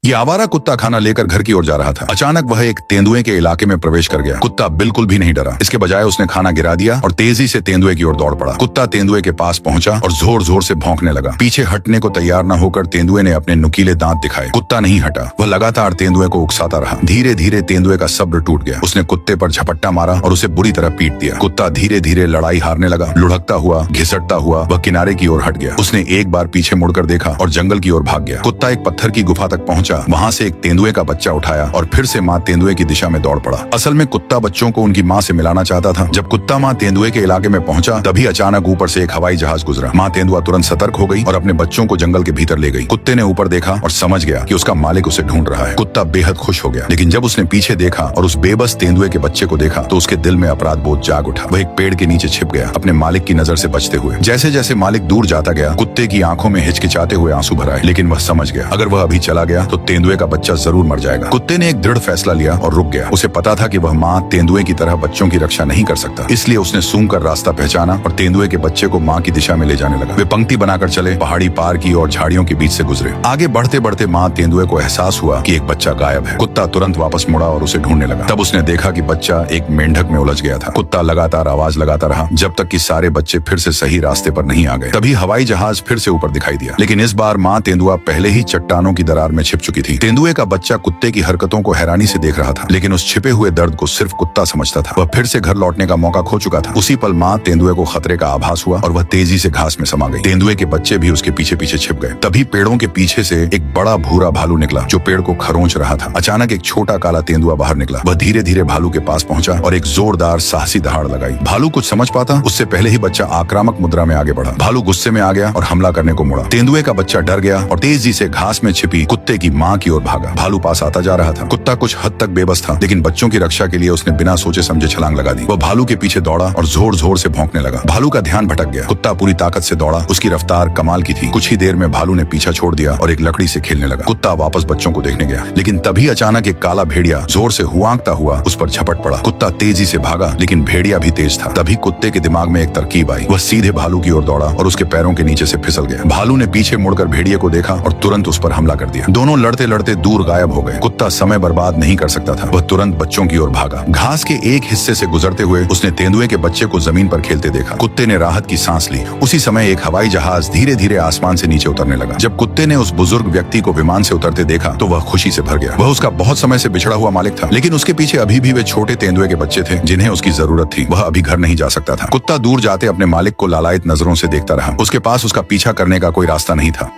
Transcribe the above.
ये आवारा कुत्ता खाना लेकर घर की ओर जा रहा था। अचानक वह एक तेंदुए के इलाके में प्रवेश कर गया। कुत्ता बिल्कुल भी नहीं डरा, इसके बजाय उसने खाना गिरा दिया और तेजी से तेंदुए की ओर दौड़ पड़ा। कुत्ता तेंदुए के पास पहुंचा और जोर जोर से भौंकने लगा। पीछे हटने को तैयार न होकर तेंदुए ने अपने नुकीले दांत दिखाए। कुत्ता नहीं हटा, वह लगातार तेंदुए को उकसाता रहा। धीरे धीरे तेंदुए का सब्र टूट गया। उसने कुत्ते पर झपट्टा मारा और उसे बुरी तरह पीट दिया। कुत्ता धीरे धीरे लड़ाई हारने लगा। लुढ़कता हुआ, घिसटता हुआ वह किनारे की ओर हट गया। उसने एक बार पीछे मुड़कर देखा और जंगल की ओर भाग गया। कुत्ता एक पत्थर की गुफा तक पहुंचा, वहां से एक तेंदुए का बच्चा उठाया और फिर से माँ तेंदुए की दिशा में दौड़ पड़ा। असल में कुत्ता बच्चों को उनकी माँ से मिलाना चाहता था। जब कुत्ता माँ तेंदुए के इलाके में पहुंचा, तभी अचानक ऊपर से एक हवाई जहाज गुजरा। माँ तेंदुआ तुरंत सतर्क हो गई और अपने बच्चों को जंगल के भीतर ले गई। कुत्ते ने ऊपर देखा और समझ गया कि उसका मालिक उसे ढूंढ रहा है। कुत्ता बेहद खुश हो गया, लेकिन जब उसने पीछे देखा और उस बेबस तेंदुए के बच्चे को देखा तो उसके दिल में अपराध बोध जाग उठा। वह एक पेड़ के नीचे छिप गया, अपने मालिक की नजर से बचते हुए। जैसे जैसे मालिक दूर जाता गया, कुत्ते की आंखों में हिचकिचाते हुए आंसू भर आए, लेकिन वह समझ गया अगर वह अभी चला गया तो तेंदुए का बच्चा जरूर मर जाएगा। कुत्ते ने एक दृढ़ फैसला लिया और रुक गया। उसे पता था कि वह माँ तेंदुए की तरह बच्चों की रक्षा नहीं कर सकता, इसलिए उसने सूंघ कर रास्ता पहचाना और तेंदुए के बच्चे को माँ की दिशा में ले जाने लगा। वे पंक्ति बनाकर चले, पहाड़ी पार की और झाड़ियों के बीच से गुजरे। आगे बढ़ते बढ़ते माँ तेंदुए को एहसास हुआ कि एक बच्चा गायब है। कुत्ता तुरंत वापस मुड़ा और उसे ढूंढने लगा। तब उसने देखा कि बच्चा एक मेंढक में उलझ गया था। कुत्ता लगातार आवाज लगाता रहा जब तक कि सारे बच्चे फिर से सही रास्ते पर नहीं आ गए। तभी हवाई जहाज फिर से ऊपर दिखाई दिया, लेकिन इस बार माँ तेंदुआ पहले ही चट्टानों की दरार में छिप चुकी थी। तेंदुए का बच्चा कुत्ते की हरकतों को हैरानी से देख रहा था, लेकिन उस छिपे हुए दर्द को सिर्फ कुत्ता समझता था। वह फिर से घर लौटने का मौका खो चुका था। उसी पल माँ तेंदुए को खतरे का आभास हुआ और वह तेजी से घास में समा गई। तेंदुए के बच्चे भी उसके पीछे पीछे छिप गए। तभी पेड़ों के पीछे से एक बड़ा भूरा भालू निकला जो पेड़ को खरोंच रहा था। अचानक एक छोटा काला तेंदुआ बाहर निकला। वह धीरे धीरे भालू के पास पहुंचा और एक जोरदार साहसी दहाड़ लगाई। भालू कुछ समझ पाता उससे पहले ही बच्चा आक्रामक मुद्रा में आगे बढ़ा। भालू गुस्से में आ गया और हमला करने को मुड़ा। तेंदुए का बच्चा डर गया और तेजी से घास में छिपी कुत्ते की माँ की ओर भागा। भालू पास आता जा रहा था। कुत्ता कुछ हद तक बेबस था, लेकिन बच्चों की रक्षा के लिए उसने बिना सोचे समझे छलांग लगा दी। वह भालू के पीछे दौड़ा और जोर जोर से भौंकने लगा। भालू का ध्यान भटक गया। कुत्ता पूरी ताकत से दौड़ा। उसकी रफ्तार कमाल की थी। कुछ ही देर में भालू ने पीछा छोड़ दिया और एक लकड़ी से खेलने लगा। कुत्ता वापस बच्चों को देखने गया, लेकिन तभी अचानक एक काला भेड़िया जोर से हुआंकता हुआ उस पर झपट पड़ा। कुत्ता तेजी से भागा, लेकिन भेड़िया भी तेज था। तभी कुत्ते के दिमाग में एक तरकीब आई। वह सीधे भालू की ओर दौड़ा और उसके पैरों के नीचे से फिसल गया। भालू ने पीछे मुड़कर भेड़िए को देखा और तुरंत उस पर हमला कर दिया। दोनों लड़ते लड़ते दूर गायब हो गए। कुत्ता समय बर्बाद नहीं कर सकता था। वह तुरंत बच्चों की ओर भागा। घास के एक हिस्से से गुजरते हुए उसने तेंदुए के बच्चे को जमीन पर खेलते देखा। कुत्ते ने राहत की सांस ली। उसी समय एक हवाई जहाज धीरे धीरे आसमान से नीचे उतरने लगा। जब कुत्ते ने उस बुजुर्ग व्यक्ति को विमान से उतरते देखा तो वह खुशी से भर गया। वह उसका बहुत समय से बिछड़ा हुआ मालिक था, लेकिन उसके पीछे अभी भी वे छोटे तेंदुए के बच्चे थे जिन्हें उसकी जरूरत थी। वह अभी घर नहीं जा सकता था। कुत्ता दूर जाते अपने मालिक को लालायित नजरों से देखता रहा। उसके पास उसका पीछा करने का कोई रास्ता नहीं था।